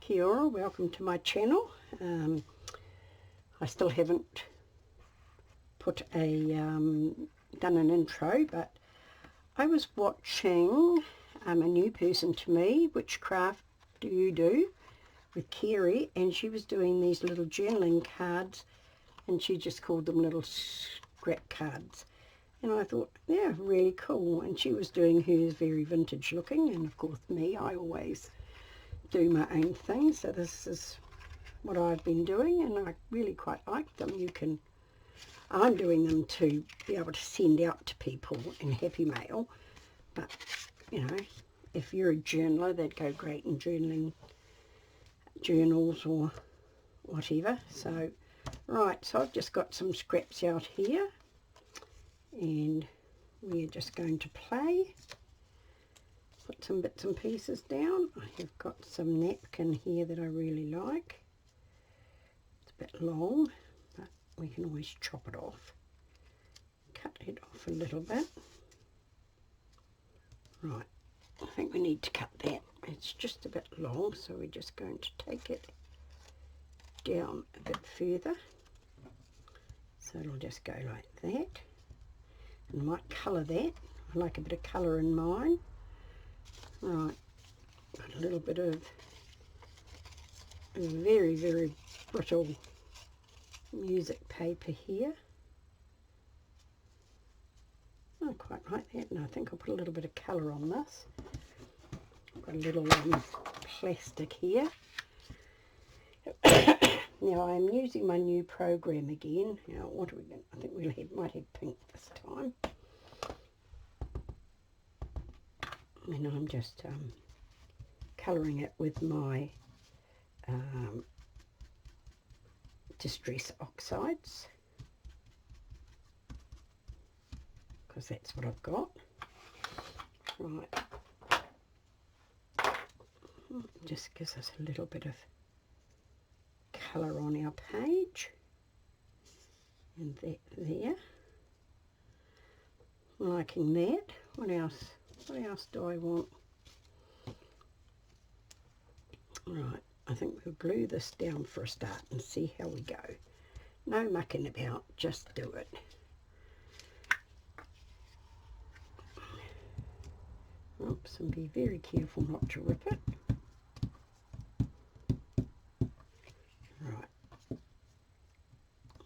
Kia ora, welcome to my channel. I still haven't put a done an intro, but I was watching a new person to me, WhichCraft DoYouDo, with Kerry, and she was doing these little journaling cards, and she just called them little scrap cards. And I thought, yeah, really cool. And she was doing hers very vintage looking, and of course me, I always do my own thing. So this is what I've been doing, and I really quite like them. I'm doing them to be able to send out to people in Happy Mail, but you know, if you're a journaler, they'd go great in journaling journals or whatever. So right, so I've just got some scraps out here, and we're just going to play. Put some bits and pieces down. I have got some napkin here that I really like. It's a bit long, but we can always chop it off. Cut it off a little bit. Right, I think we need to cut that. It's just a bit long, so we're just going to take it down a bit further. So it'll just go like that. And I might colour that. I like a bit of colour in mine. Right, got a little bit of very, very brittle music paper here. I quite like that, and I think I'll put a little bit of colour on this. I've got a little plastic here. Now I'm using my new program again. Now what are we going? I think might have pink this time. And I'm just colouring it with my Distress Oxides, because that's what I've got. Right, just gives us a little bit of colour on our page, and that there. Liking that. What else? What else do I want? Right, I think we'll glue this down for a start and see how we go. No mucking about, just do it. Oops, and be very careful not to rip it. Right,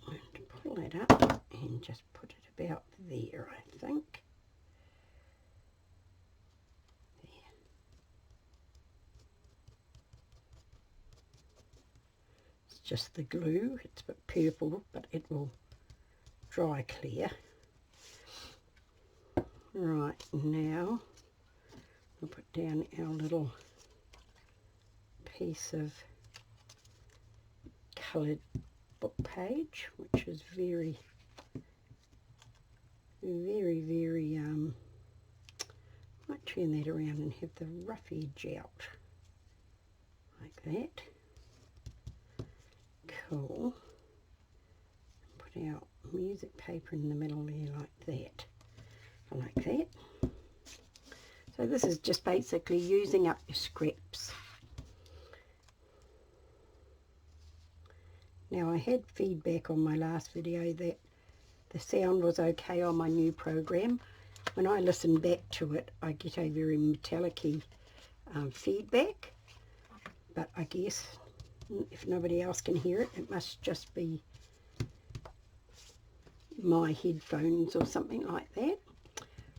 and pull that up and just put it about there, I think. Just the glue. It's a bit purple, but it will dry clear. Right, now we'll put down our little piece of coloured book page, which is very, very, very, might turn that around and have the rough edge out, like that. Cool. Put our music paper in the middle there like that. I like that. So this is just basically using up your scraps. Now I had feedback on my last video that the sound was okay on my new program. When I listen back to it, I get a very metallic-y feedback, but I guess if nobody else can hear it, it must just be my headphones or something like that.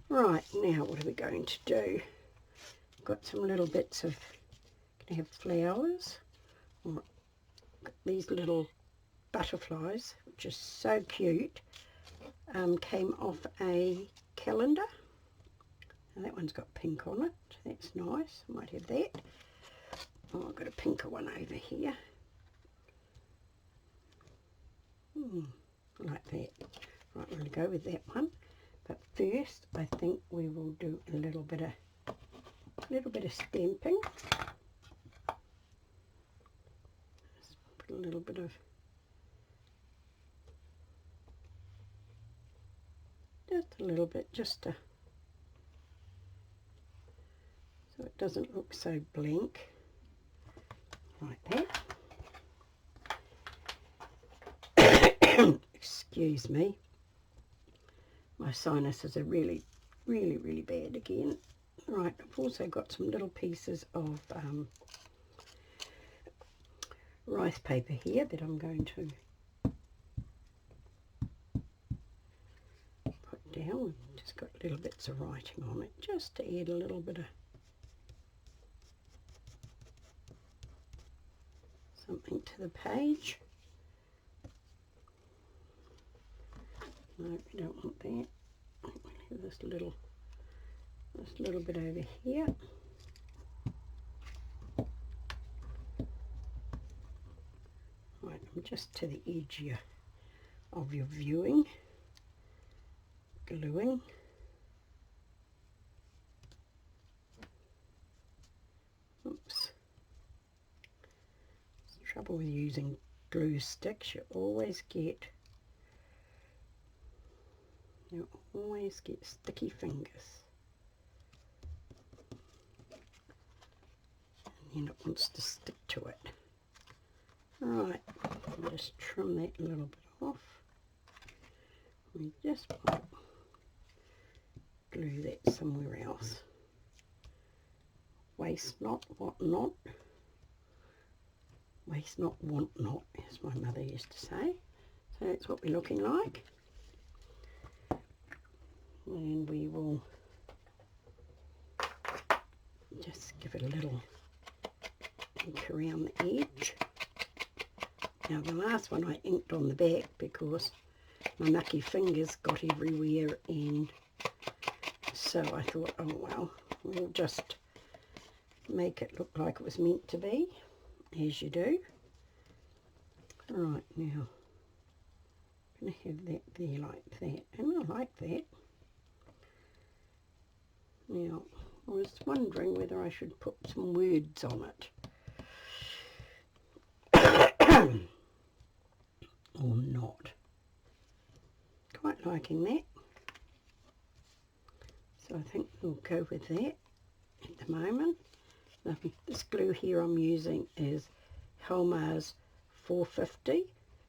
Right, now what are we going to do? Got some little bits of, can I have flowers? Got these little butterflies, which is so cute. Came off a calendar. And that one's got pink on it. That's nice. Might have that. Oh, I've got a pinker one over here. Like that. Right, we're going to go with that one. But first, I think we will do a little bit of stamping. Just put a little bit of, just a little bit, just to, so it doesn't look so blank. like that. Excuse me. My sinuses are really bad again. Right, I've also got some little pieces of rice paper here that I'm going to put down. Just got little bits of writing on it, just to add a little bit of something to the page. No, we don't want that. We'll have this little bit over here. Right, I'm just to the edge here of your viewing, gluing. Oops. The trouble with using glue sticks, you always get sticky fingers. And it wants to stick to it. Right, I'll just trim that a little bit off. We just want to glue that somewhere else. Waste not, what not. Waste not, want not, as my mother used to say. So that's what we're looking like. And we will just give it a little ink around the edge. Now the last one I inked on the back because my mucky fingers got everywhere, and so I thought, oh well, we'll just make it look like it was meant to be, as you do. Right, now I'm going to have that there like that, and I like that. Now I was wondering whether I should put some words on it. Or not. Quite liking that. So I think we'll go with that at the moment. Now, this glue here I'm using is Helmar's 450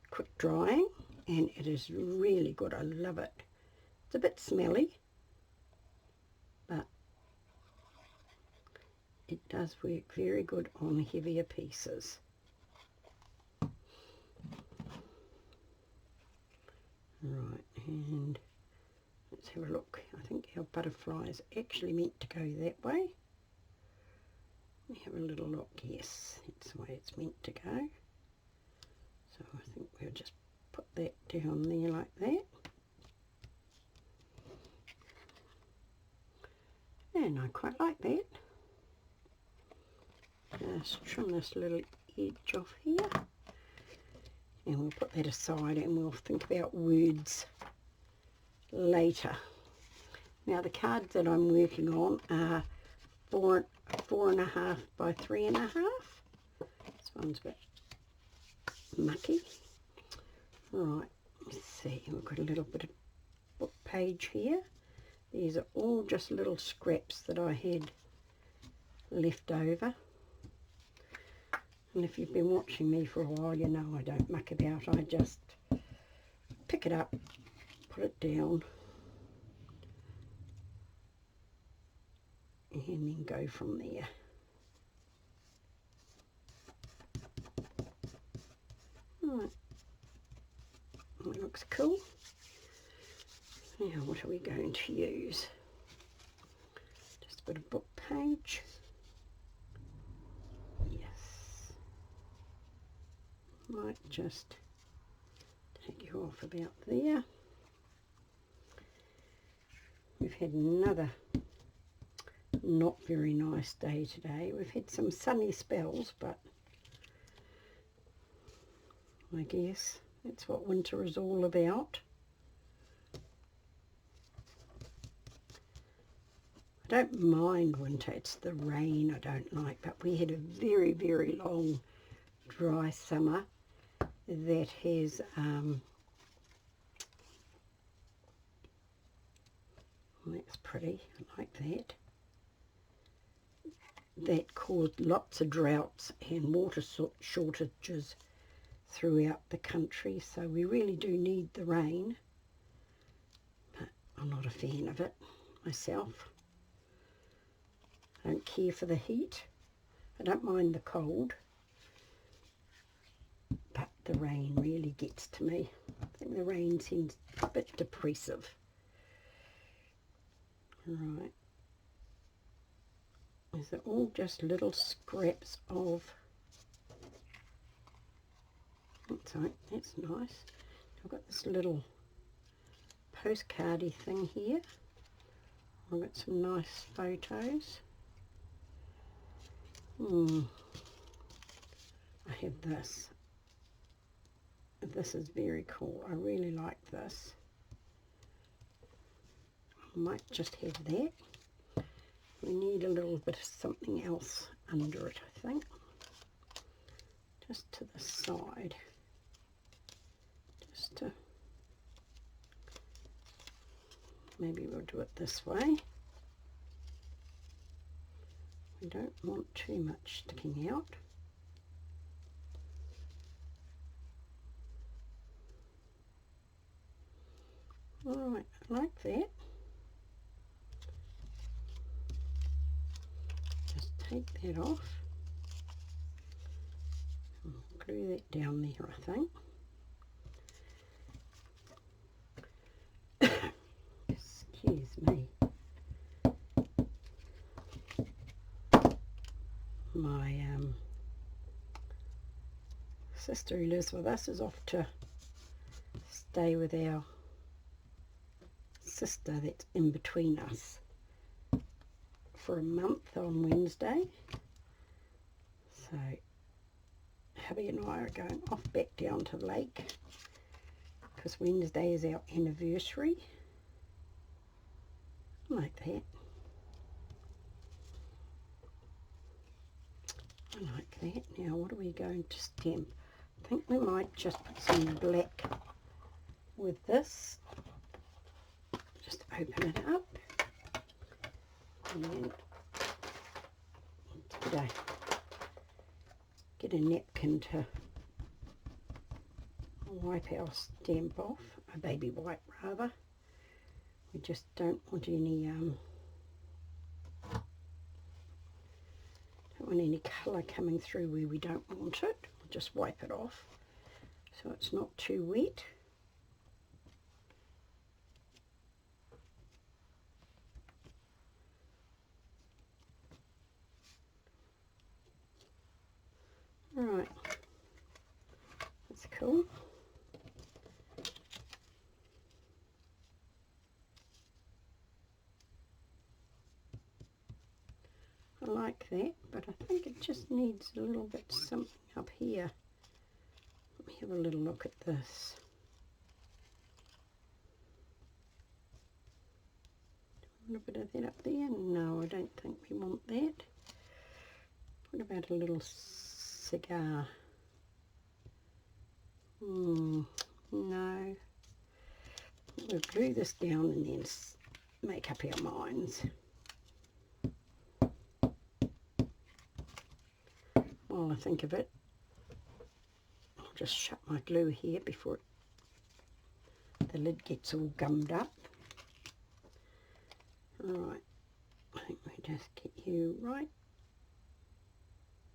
quick drying, and it is really good. I love it. It's a bit smelly, but it does work very good on heavier pieces. Right, and let's have a look. I think our butterfly is actually meant to go that way. Let me have a little look. Yes, that's the way it's meant to go. So I think we'll just put that down there like that. And I quite like that. Just trim this little edge off here. And we'll put that aside and we'll think about words later. Now the cards that I'm working on are 4.5 by 3.5. This one's a bit mucky. Right, let's see, we've got a little bit of book page here. These are all just little scraps that I had left over. And if you've been watching me for a while, you know I don't muck about. I just pick it up, put it down, and then go from there. Right, that looks cool. Now what are we going to use? Just a bit of book page. Might just take you off about there. We've had another not very nice day today. We've had some sunny spells, but I guess that's what winter is all about. I don't mind winter, it's the rain I don't like, but we had a very long dry summer that has that's pretty, I like that. that caused lots of droughts and water shortages throughout the country, so we really do need the rain, but I'm not a fan of it myself. I don't care for the heat, I don't mind the cold, but the rain really gets to me. I think the rain seems a bit depressive. Right, these are all just little scraps of, that's nice. I've got this little postcardy thing here. I've got some nice photos. I have this. This is very cool. I really like this. I might just have that. We need a little bit of something else under it, I think. Just to the side. Just to, maybe we'll do it this way. We don't want too much sticking out. Alright, I like that. Just take that off. Glue that down there, I think. Excuse me. My sister who lives with us is off to stay with our sister that's in between us for a month on Wednesday. So hubby and I are going off back down to the lake because Wednesday is our anniversary. Like that. I like that. Now what are we going to stamp? I think we might just put some black with this. Just open it up and get a napkin to wipe our stamp off, a baby wipe rather. We just don't want any colour coming through where we don't want it. We'll just wipe it off so it's not too wet. Right, that's cool. I like that, but I think it just needs a little bit something up here. Let me have a little look at this. Do we want a bit of that up there? No, I don't think we want that. What about a little cigar? No. We'll glue this down and then make up our minds. While I think of it, I'll just shut my glue here before the lid gets all gummed up. Right, I think we just get you right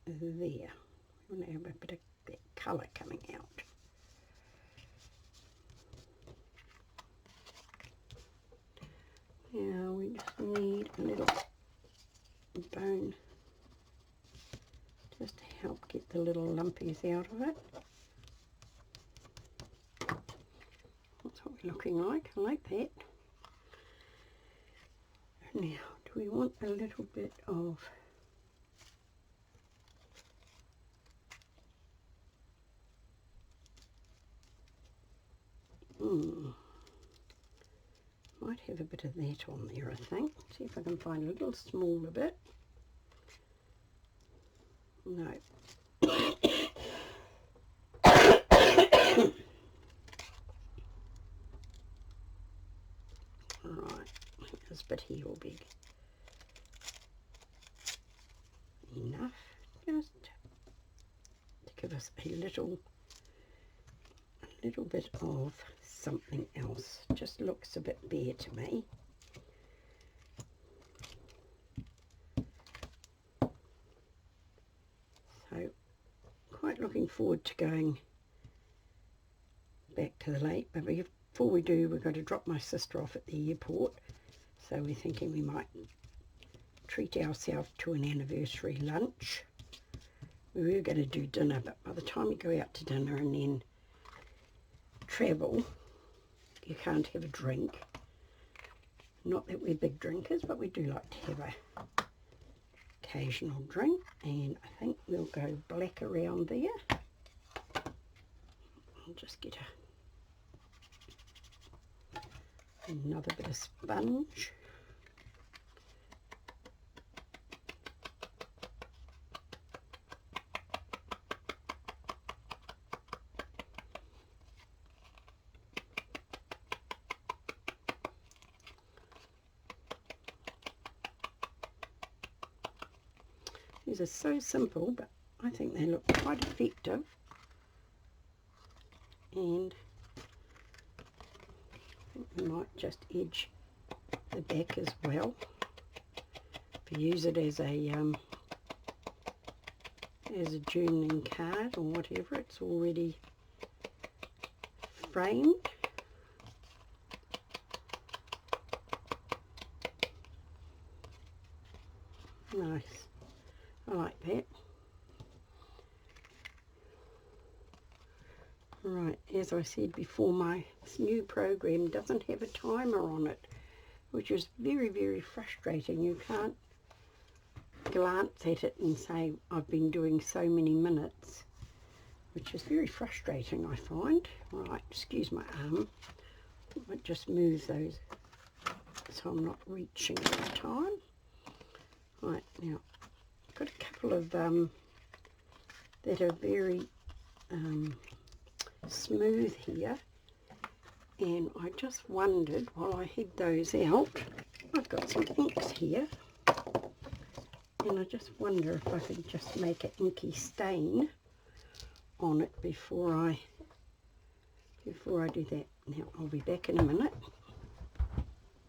there. We want to have a bit of that colour coming out. Now we just need a little bone just to help get the little lumpies out of it. That's what we're looking like. I like that. Now, do we want a little bit of might have a bit of that on there, I think. See if I can find a little smaller bit. No. Alright, this bit here will be just to give us a little bit of something else. Just looks a bit bare to me. So quite looking forward to going back to the lake, but before we do, we've got to drop my sister off at the airport, so we're thinking we might treat ourselves to an anniversary lunch. We were going to do dinner, but by the time you go out to dinner and then travel, you can't have a drink. Not that we're big drinkers, but we do like to have a occasional drink, and I think we'll go black around there. I'll just get another bit of sponge. These are so simple, but I think they look quite effective. And I think we might just edge the back as well. If you use it as a journaling card or whatever, it's already framed. Nice. I like that. Right, as I said before, my new program doesn't have a timer on it, which is very, very frustrating. You can't glance at it and say, I've been doing so many minutes, which is very frustrating, I find. Right, excuse my arm. I might just move those so I'm not reaching all the time. Right, now got a couple of that are very smooth here, and I just wondered while I had those out, I've got some inks here, and I just wonder if I could just make an inky stain on it before I do that. Now I'll be back in a minute.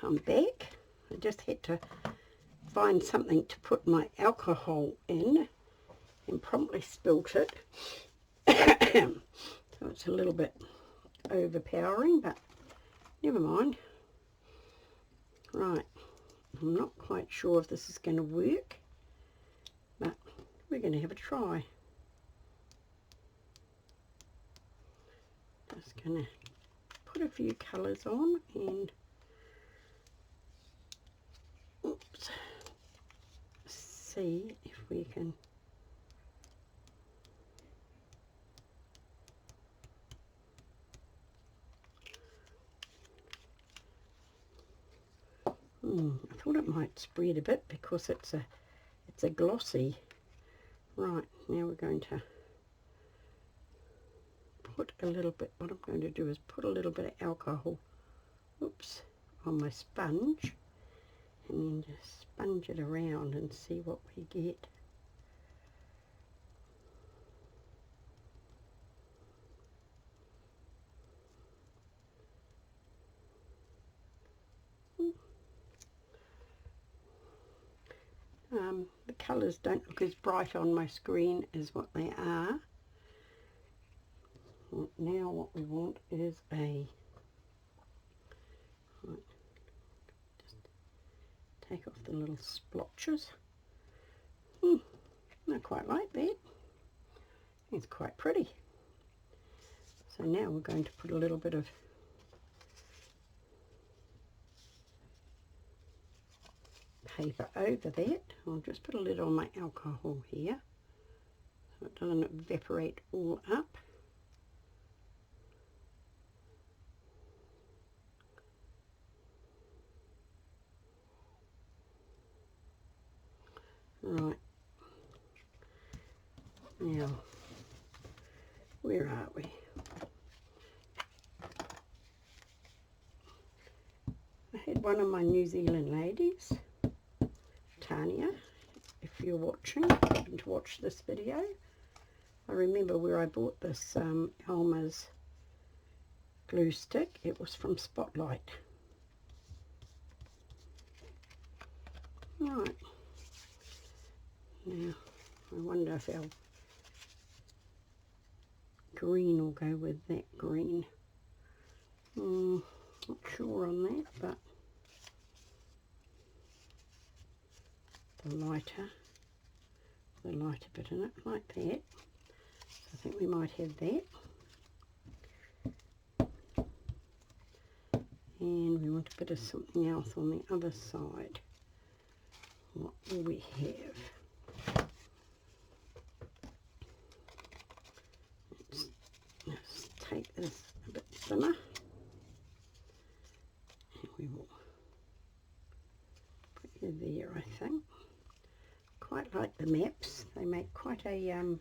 I'm back. I just had to find something to put my alcohol in and promptly spilt it. So it's a little bit overpowering, but never mind. Right, I'm not quite sure if this is going to work, but we're going to have a try. Just going to put a few colours on and oops, see if we can I thought it might spread a bit because it's a glossy. Right, now we're going to put a little bit, what I'm going to do is put a little bit of alcohol, oops, on my sponge, and then just sponge it around and see what we get. The colours don't look as bright on my screen as what they are. Now what we want is just take off the little splotches. I quite like that. It's quite pretty. So now we're going to put a little bit of paper over that. I'll just put a lid on my alcohol here so it doesn't evaporate all up. Right, now where are we? I had one of my New Zealand ladies, Tanya, if if you're watching, happen to watch this video. I remember where I bought this Elmer's glue stick. It was from Spotlight. Right, now I wonder if our green will go with that green. Not sure on that, but the lighter bit in it, like that. So I think we might have that. And we want a bit of something else on the other side. What will we have? Let's take this a bit thinner. And we will put you there, I think. Quite like the maps. They make quite a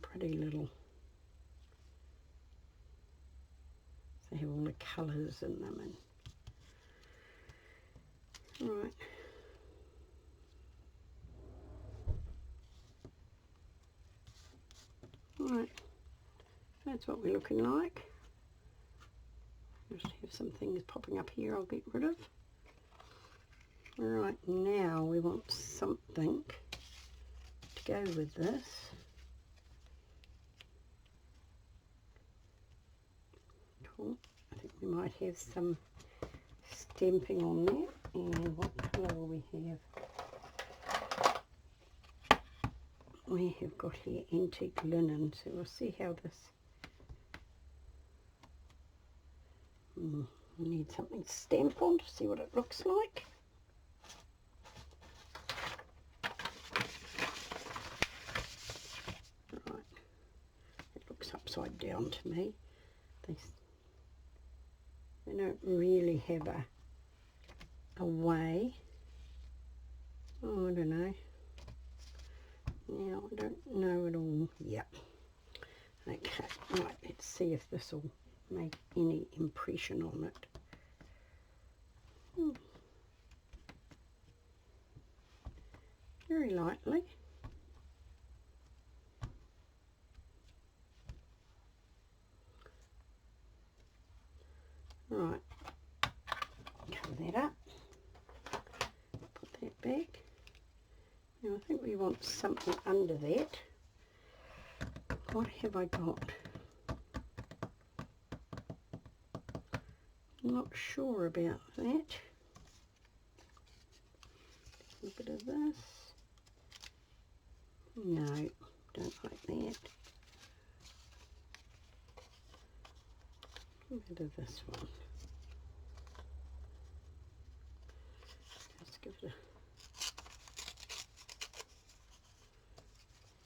pretty little. They have all the colours in them. And right. Right. That's what we're looking like. Just have some things popping up here I'll get rid of. Right, now we want something to go with this. Cool. I think we might have some stamping on that. And what colour will we have? We have got here antique linen, so we'll see how this. We need something to stamp on to see what it looks like. Right, it looks upside down to me. They don't really have a way. Oh, I don't know. Now I don't know at all. Yep. Okay, right, let's see if this will make any impression on it. Very lightly. Right, cover that up, put that back. Now I think we want something under that. What have I got? I'm not sure about that. A bit of this. No, don't like that. A bit of this one. Let's give it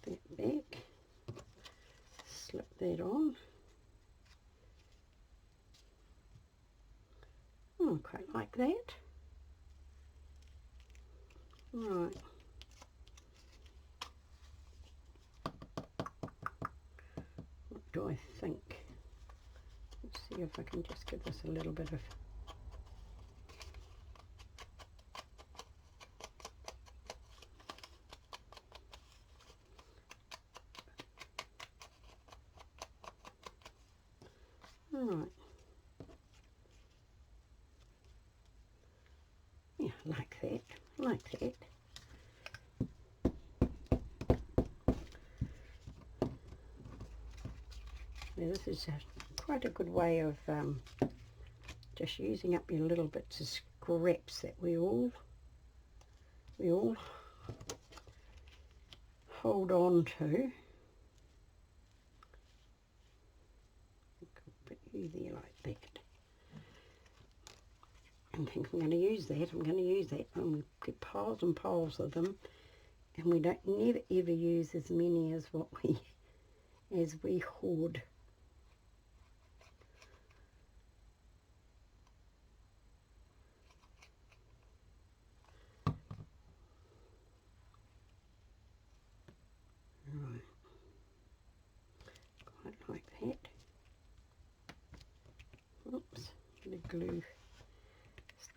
that back. Slip that on. Oh, I quite like that. Right. What do I think? Let's see if I can just give this a little bit of right. Yeah, like that. Like that. Now this is quite a good way of just using up your little bits of scraps that we all hold on to. Put you there like that. And think I'm going to use that. I'm going to use that, and we get piles and piles of them, and we don't never ever use as many as what we hoard. Right, quite like that. Oops, the glue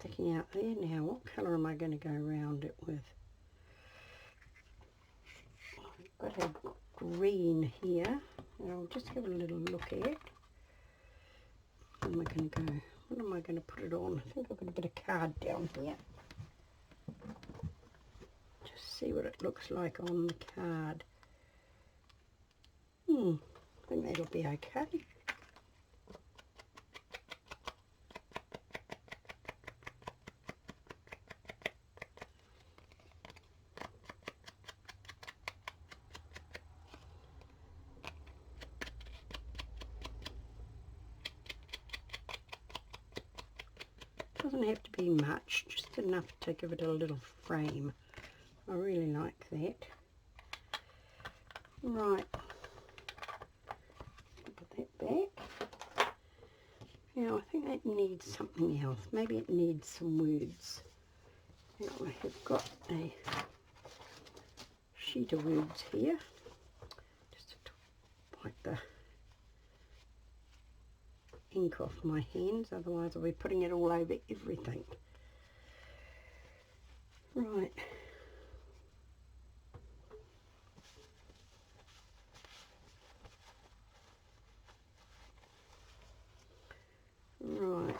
sticking out there. Now, what colour am I going to go around it with? I've got a green here, and I'll just have a little look at it. What am I going to go? What am I going to put it on? I think I've got a bit of card down here. Just see what it looks like on the card. I think that'll be okay. Doesn't have to be much, just enough to give it a little frame. I really like that. Right, put that back. Now I think that needs something else. Maybe it needs some words. Now I have got a sheet of words here. Just to wipe the ink off my hands, otherwise I'll be putting it all over everything. Right. Right.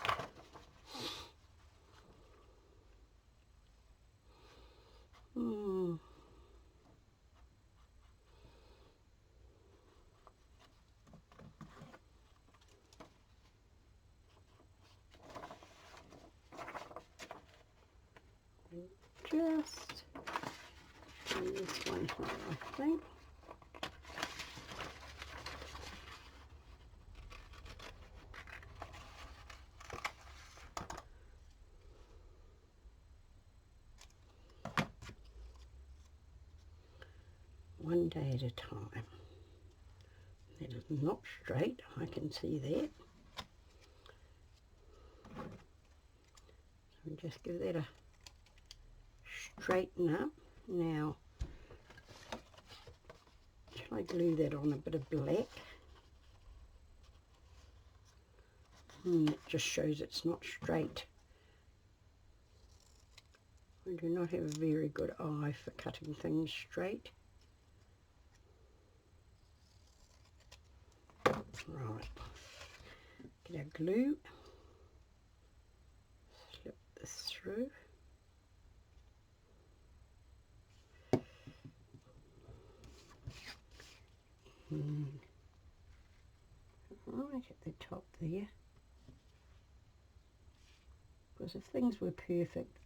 Just do this one here, I think. One day at a time. That is not straight, I can see that. So just give that a straighten up. Now, shall I glue that on a bit of black? It just shows it's not straight. I do not have a very good eye for cutting things straight. Right, get our glue, slip this through. Right at the top there, because if things were perfect,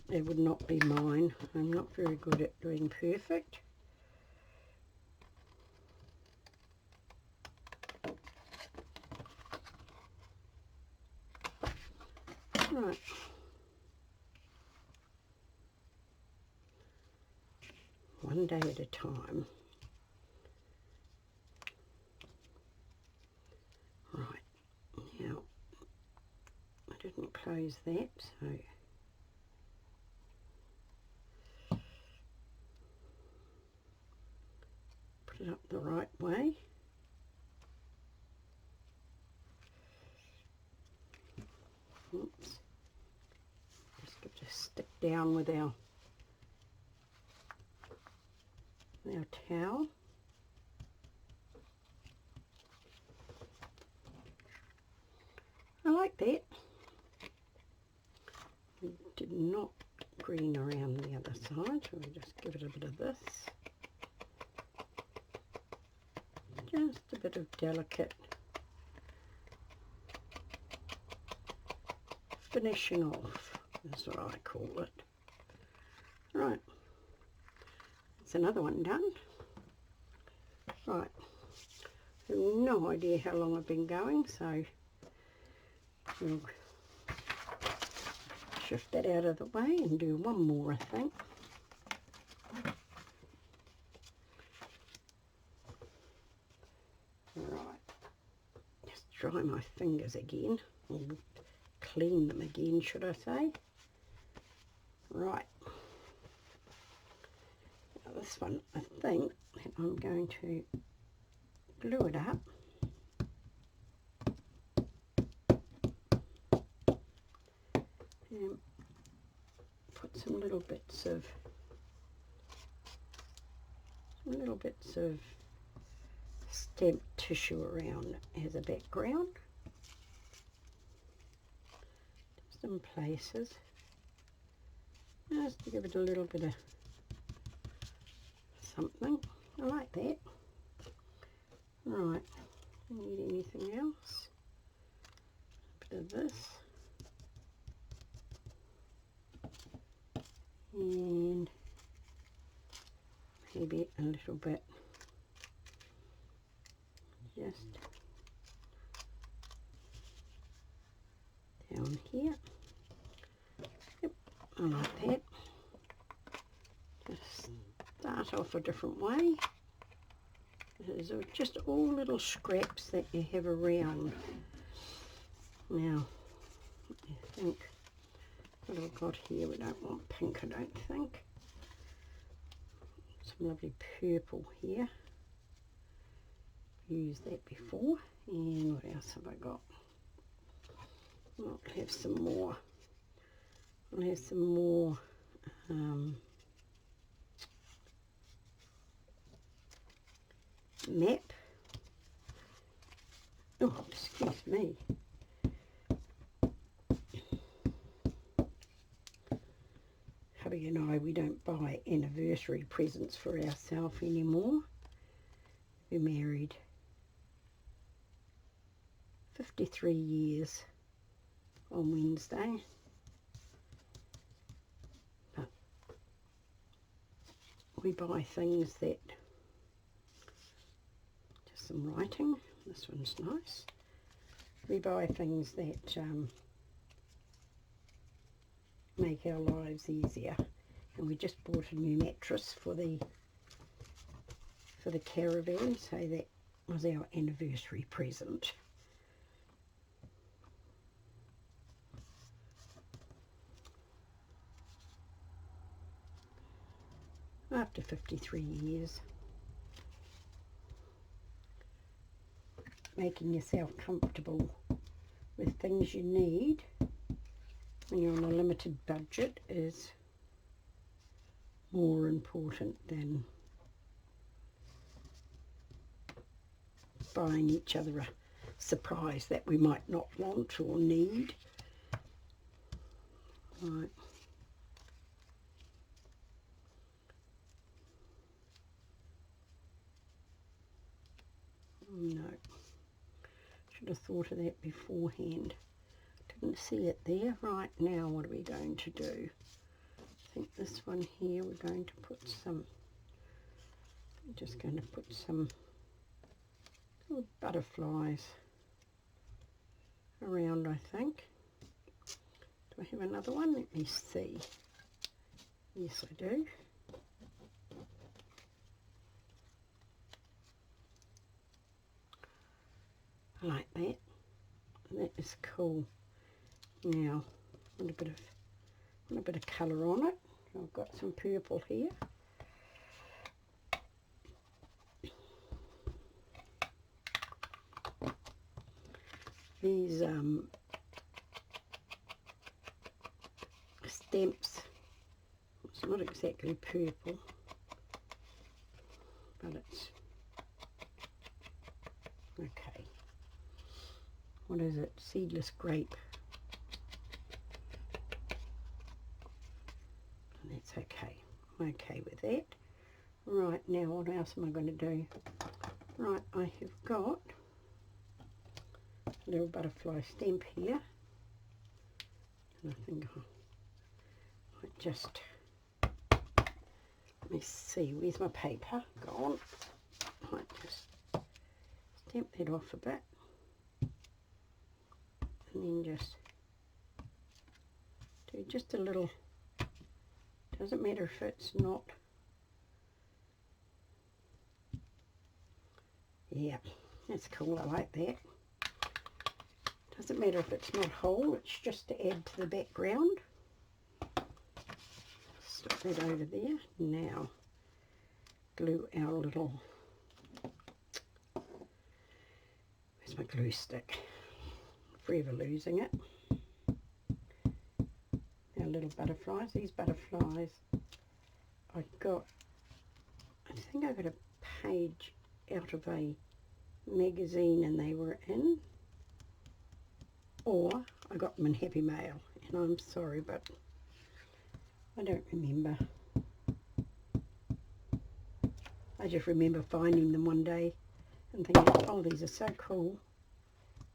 they would not be mine. I'm not very good at doing perfect. Right. One day at a time. Right. Now, I didn't close that, so put it up the right way. Oops. Just give it a stick down with our towel. I like that. We did not green around the other side, so we just give it a bit of this. Just a bit of delicate finishing off, that's what I call it. Right, that's another one done. Right, I have no idea how long I've been going, so we'll shift that out of the way and do one more, I think. Right, just dry my fingers again, or clean them again, should I say. Right, now this one, I think that I'm going to glue it up and put some little bits of stamped tissue around as a background, just in places, just to give it a little bit of something. I like that. Right, need anything else? A bit of this, and maybe a little bit just down here. Yep, I like that. Just start off a different way. These are just all little scraps that you have around. Now, I think, what have I got here? We don't want pink, I don't think. Some lovely purple here. Used that before. And what else have I got? I'll have some more. I'll have some more map. Oh, excuse me. Hubby and I, we don't buy anniversary presents for ourselves anymore. We're married 53 years on Wednesday. But we buy things that, just some writing, this one's nice. We buy things that make our lives easier, and we just bought a new mattress for the caravan, so that was our anniversary present. After 53 years, making yourself comfortable with things you need when you're on a limited budget is more important than buying each other a surprise that we might not want or need. Right. No, should have thought of that beforehand. Didn't see it there. Right, now what are we going to do? I think this one here, we're going to put some, I'm just going to put some little butterflies around, I think. Do I have another one? Let me see. Yes, I do. I like that. That is cool. Now, want a bit of colour on it. I've got some purple here. These stamps, it's not exactly purple, but it's okay. What is it? Seedless grape. That's okay. I'm okay with that. Right, now what else am I going to do? Right, I have got a little butterfly stamp here. And I think I might just, let me see, where's my paper gone? I might just stamp that off a bit. And then just do just a little, doesn't matter if it's not, yeah, that's cool, I like that. Doesn't matter if it's not whole, it's just to add to the background. Stick that over there. Now, glue our little, where's my glue stick? Forever losing it. little butterflies. These butterflies I think I got a page out of a magazine and they were in, or I got them in Happy Mail, and I'm sorry but I don't remember. I just remember finding them one day and thinking, oh, these are so cool,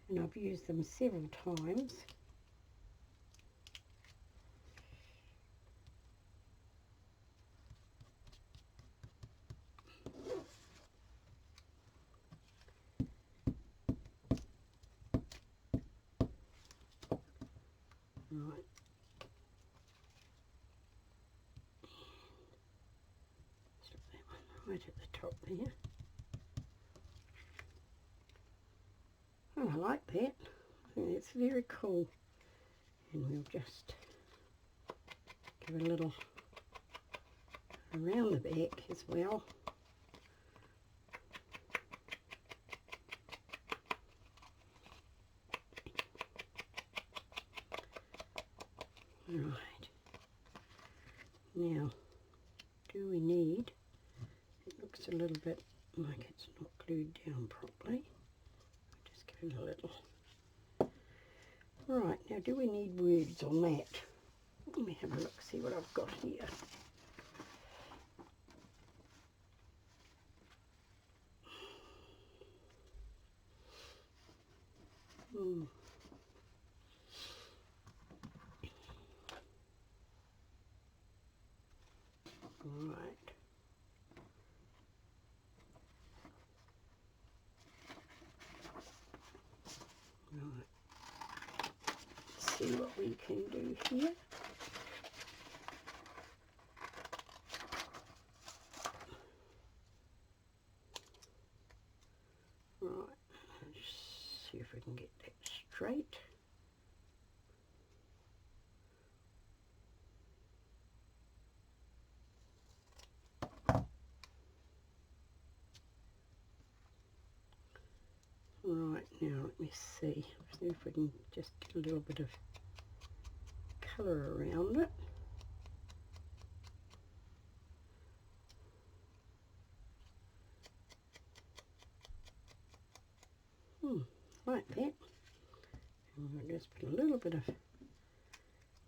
and I've used them several times. Right. Slip that one right at the top there. Oh, I like that. I think that's very cool. And we'll just give it a little around the back as well. Right. Now, do we need, it looks a little bit like it's not glued down properly. Just give it a little. Right, now do we need words on that? Let me have a look, see what I've got here. Right. Right. Let's see what we can do here. Right. Let's see if we can get that straight. Right, now let me see if we can just get a little bit of colour around it. Like that. And we'll just put a little bit of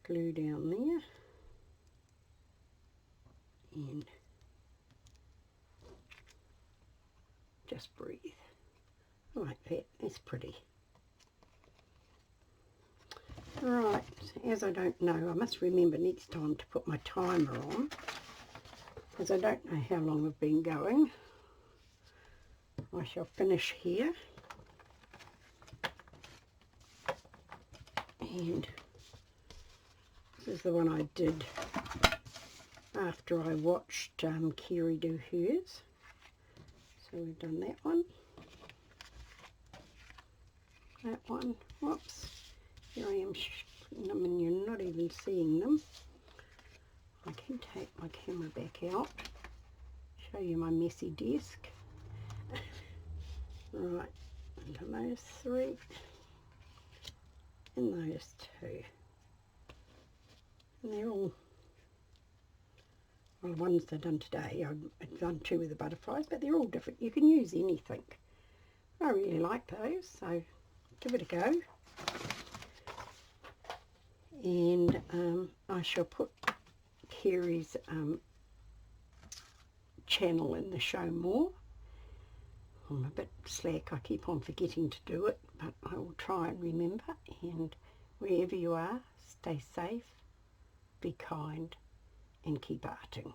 glue down there. And just breathe. Like that, that's pretty. Right, as I don't know, I must remember next time to put my timer on, because I don't know how long I've been going. I shall finish here. And this is the one I did after I watched Kiri do hers. So we've done that one. That one. Whoops. Here I am putting them and you're not even seeing them. I can take my camera back out. Show you my messy desk. Right. And those three. And those two. And they're all, well, the ones I've done today, I've done two with the butterflies, but they're all different. You can use anything. I really like those, so give it a go. And I shall put Kiri's channel in the show more. I'm a bit slack, I keep on forgetting to do it, but I will try and remember. And wherever you are, stay safe, be kind, and keep arting.